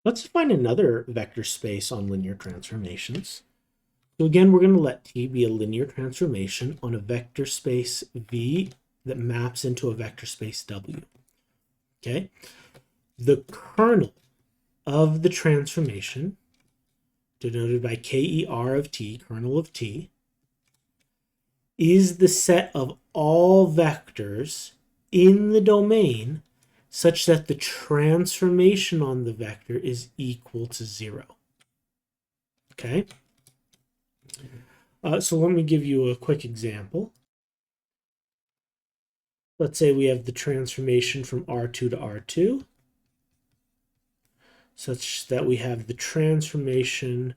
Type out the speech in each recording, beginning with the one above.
Let's find another vector space on linear transformations. So again, we're going to let T be a linear transformation on a vector space V that maps into a vector space W. Okay? The kernel of the transformation, denoted by KER of T, kernel of T, is the set of all vectors in the domain such that the transformation on the vector is equal to 0. Okay? So let me give you a quick example. Let's say we have the transformation from R2 to R2, such that we have the transformation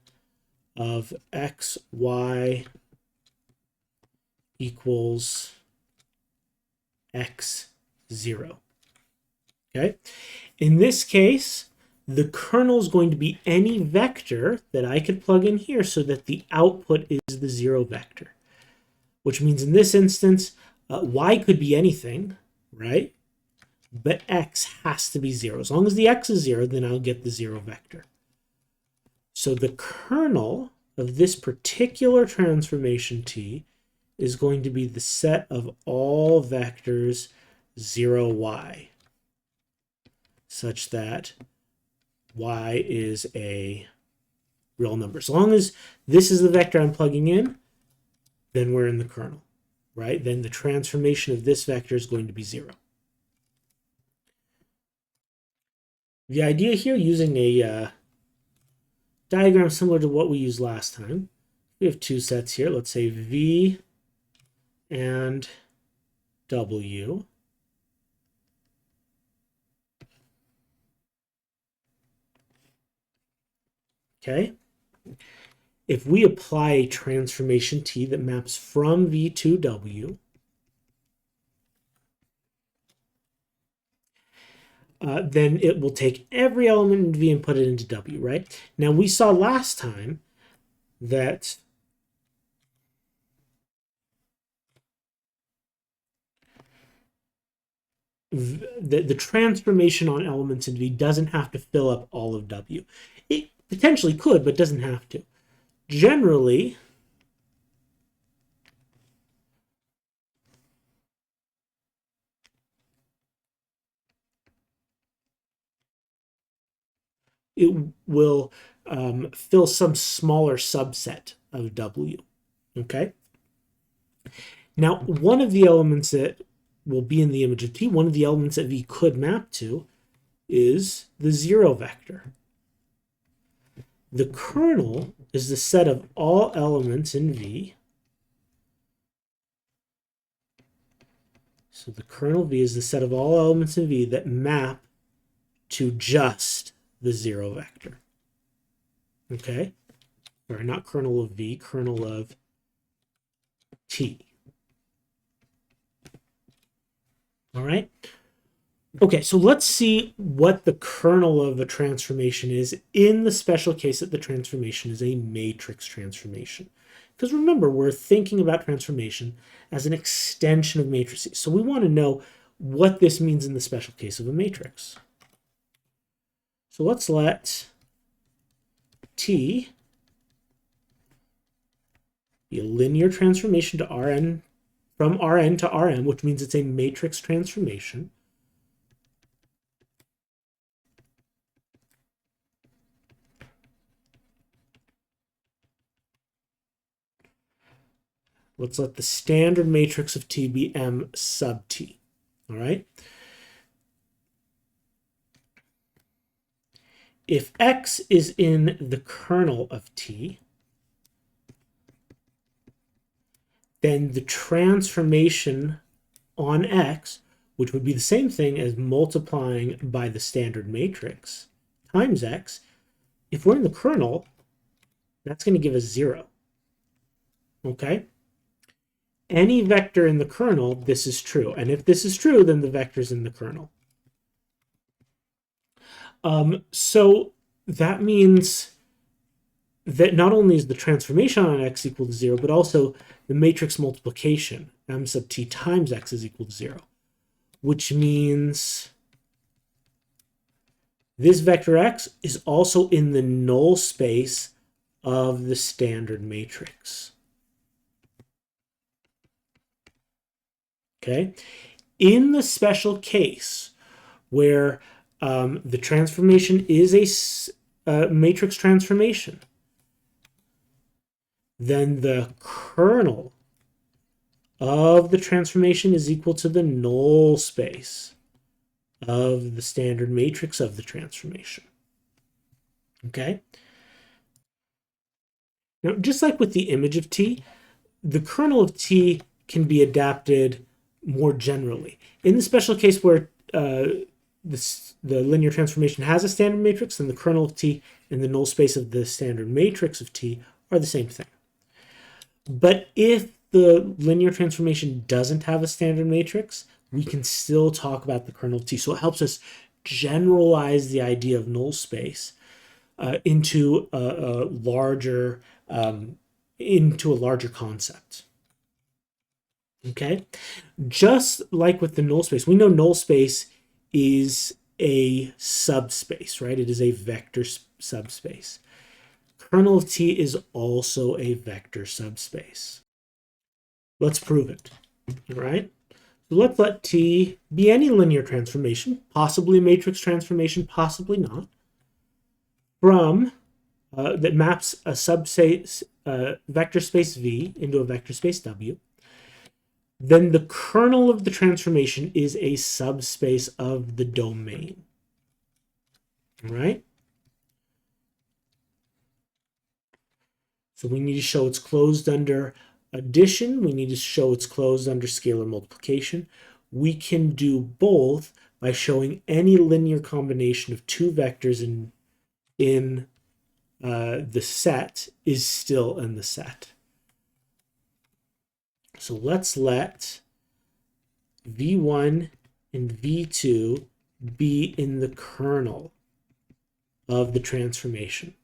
of x, y equals x0. Okay? In this case, the kernel is going to be any vector that I could plug in here so that the output is the 0 vector, which means in this instance, y could be anything, right? But x has to be 0. As long as the x is 0, then I'll get the 0 vector. So the kernel of this particular transformation T is going to be the set of all vectors 0y, such that y is a real number. As long as this is the vector I'm plugging in, then we're in the kernel, right? Then the transformation of this vector is going to be 0. The idea here, using a diagram similar to what we used last time, we have two sets here. Let's say V and W. Okay? If we apply a transformation T that maps from V to W, then it will take every element in V and put it into W, right? Now, we saw last time that the transformation on elements in V doesn't have to fill up all of W. It potentially could, but doesn't have to. Generally, it will fill some smaller subset of W, okay? Now, one of the elements that will be in the image of T, one of the elements that V could map to is the 0 vector. The kernel is the set of all elements in V. So the kernel V is the set of all elements in V that map to just the 0 vector. Okay? Sorry, not kernel of V, kernel of T. All right? Okay, so let's see what the kernel of a transformation is in the special case that the transformation is a matrix transformation. Because remember, we're thinking about transformation as an extension of matrices. So we want to know what this means in the special case of a matrix. So let's let T be a linear transformation to Rn, from Rn to Rm, which means it's a matrix transformation. Let's let the standard matrix of T be M sub T. All right? If X is in the kernel of T, then the transformation on X, which would be the same thing as multiplying by the standard matrix times X, if we're in the kernel, that's going to give us 0. Okay? Any vector in the kernel, this is true. And if this is true, then the vector's in the kernel. So that means that not only is the transformation on X equal to 0, but also the matrix multiplication, M sub T times X is equal to 0, which means This vector x is also in the null space of the standard matrix. Okay? In the special case where the transformation is a matrix transformation, then the kernel of the transformation is equal to the null space of the standard matrix of the transformation. Okay? Now, just like with the image of T, the kernel of T can be adapted more generally. In the special case where the linear transformation has a standard matrix, then the kernel of T and the null space of the standard matrix of T are the same thing. But if the linear transformation doesn't have a standard matrix, we can still talk about the kernel of T. So it helps us generalize the idea of null space into a larger concept. Okay, just like with the null space, we know null space is a subspace, right? It is a vector subspace. Kernel of T is also a vector subspace. Let's prove it, all right? So let's let T be any linear transformation, possibly a matrix transformation, possibly not, from that maps a subspace vector space V into a vector space W. Then the kernel of the transformation is a subspace of the domain. All right? So we need to show it's closed under addition. We need to show it's closed under scalar multiplication. We can do both by showing any linear combination of two vectors in the set is still in the set. So let's let V1 and V2 be in the kernel of the transformation.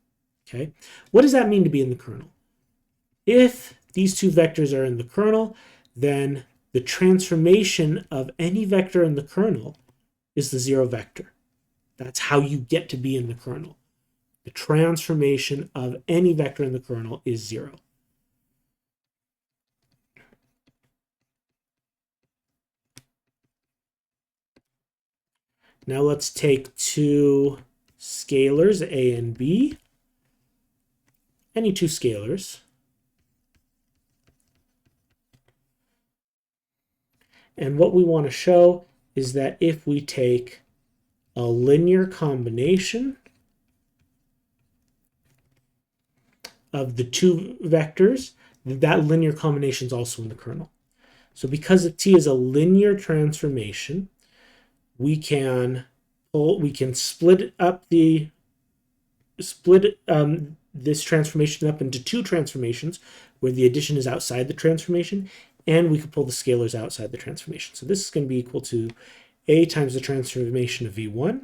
Okay, what does that mean to be in the kernel? If these two vectors are in the kernel, then the transformation of any vector in the kernel is the zero vector. That's how you get to be in the kernel. The transformation of any vector in the kernel is zero. Now let's take two scalars, A and B, any two scalars, and what we want to show is that if we take a linear combination of the two vectors, that linear combination is also in the kernel. So because T is a linear transformation, we can split this transformation up into two transformations where the addition is outside the transformation, and we could pull the scalars outside the transformation. So this is going to be equal to A times the transformation of V1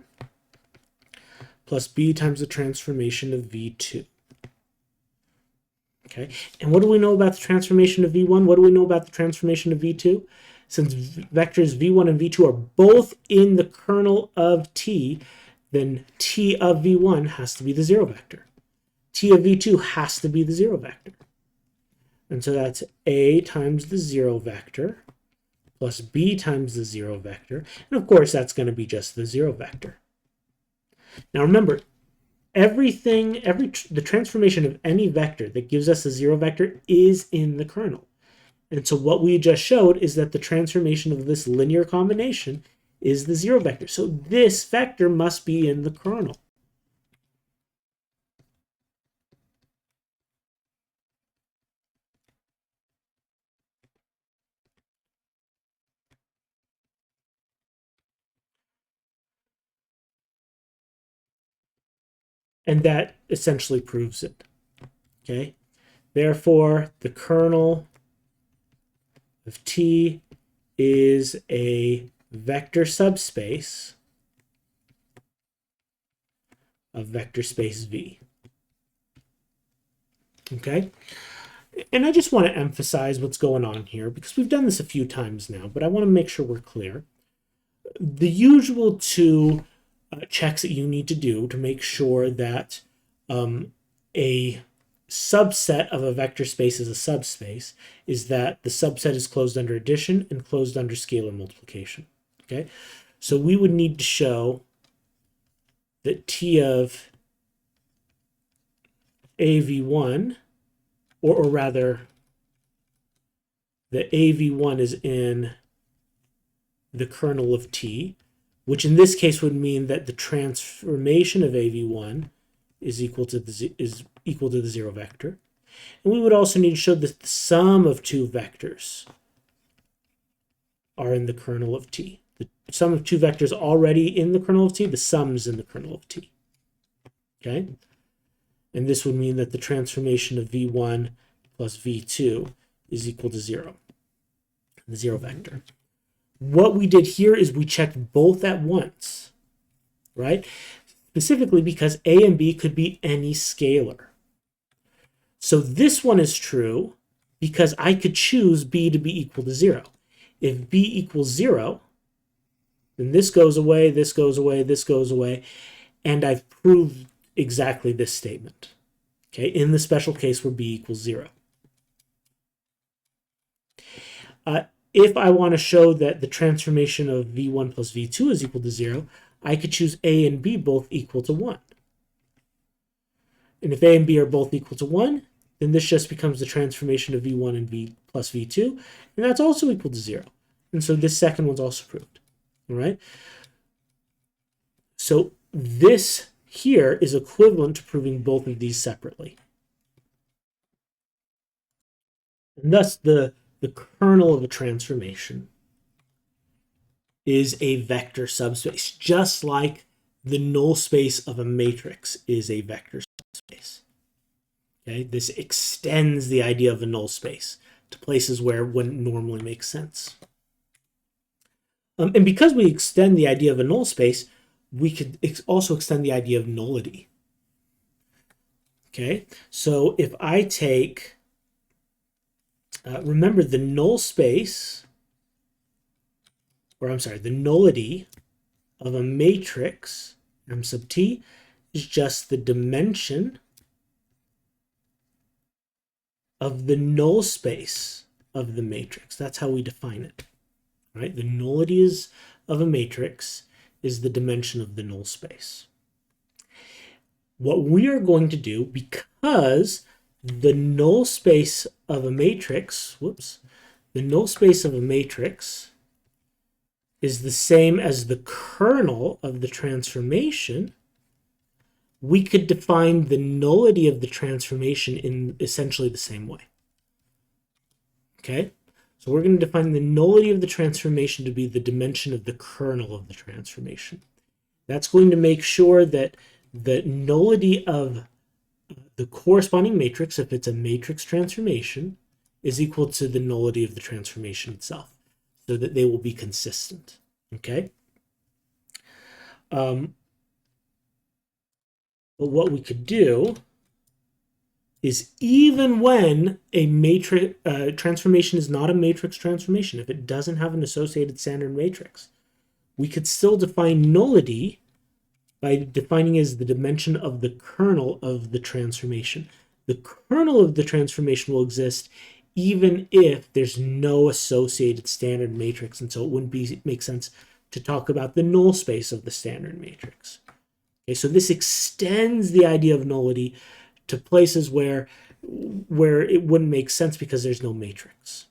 plus B times the transformation of V2. Okay, and what do we know about the transformation of V1? What do we know about the transformation of V2? Since vectors V1 and V2 are both in the kernel of T, then T of V1 has to be the zero vector. T of V2 has to be the zero vector. And so that's A times the zero vector plus B times the zero vector. And of course, that's going to be just the zero vector. Now remember, the transformation of any vector that gives us a zero vector is in the kernel. And so what we just showed is that the transformation of this linear combination is the zero vector. So this vector must be in the kernel. And that essentially proves it. Okay? Therefore, the kernel of T is a vector subspace of vector space V. Okay? And I just want to emphasize what's going on here because we've done this a few times now, but I want to make sure we're clear. The usual two checks that you need to do to make sure that a subset of a vector space is a subspace is that the subset is closed under addition and closed under scalar multiplication. Okay, so we would need to show that T of AV1, or rather, the AV1 is in the kernel of T, which in this case would mean that the transformation of AV1 is equal to the zero vector. And we would also need to show that the sum of two vectors are in the kernel of T. The sum of two vectors already in the kernel of T, the sum is in the kernel of T. Okay? And this would mean that the transformation of V1 plus V2 is equal to 0, the zero vector. What we did here is we checked both at once, right? Specifically because A and B could be any scalar. So this one is true because I could choose B to be equal to 0. If B equals 0, then this goes away, this goes away, this goes away, and I've proved exactly this statement, okay, in the special case where B equals 0. If I want to show that the transformation of V1 plus V2 is equal to 0, I could choose A and B both equal to 1. And if A and B are both equal to 1, then this just becomes the transformation of V1 and V plus V2, and that's also equal to 0. And so this second one's also proved, all right? So this here is equivalent to proving both of these separately. And thus the kernel of a transformation is a vector subspace, just like the null space of a matrix is a vector subspace. Okay, this extends the idea of a null space to places where it wouldn't normally make sense. And because we extend the idea of a null space, we could also extend the idea of nullity. Okay, so if I take, remember the null space, or I'm sorry, the nullity of a matrix, M sub T, is just the dimension of the null space of the matrix. That's how we define it, right? The nullity of a matrix is the dimension of the null space. What we are going to do, because the null space of a matrix, the null space of a matrix is the same as the kernel of the transformation, we could define the nullity of the transformation in essentially the same way. Okay? So we're going to define the nullity of the transformation to be the dimension of the kernel of the transformation. That's going to make sure that the nullity of the corresponding matrix, if it's a matrix transformation, is equal to the nullity of the transformation itself, so that they will be consistent. Okay? But what we could do is, even when a matrix transformation is not a matrix transformation, if it doesn't have an associated standard matrix, we could still define nullity by defining as the dimension of the kernel of the transformation. The kernel of the transformation will exist even if there's no associated standard matrix, and so it wouldn't make sense to talk about the null space of the standard matrix. Okay, so this extends the idea of nullity to places where it wouldn't make sense because there's no matrix.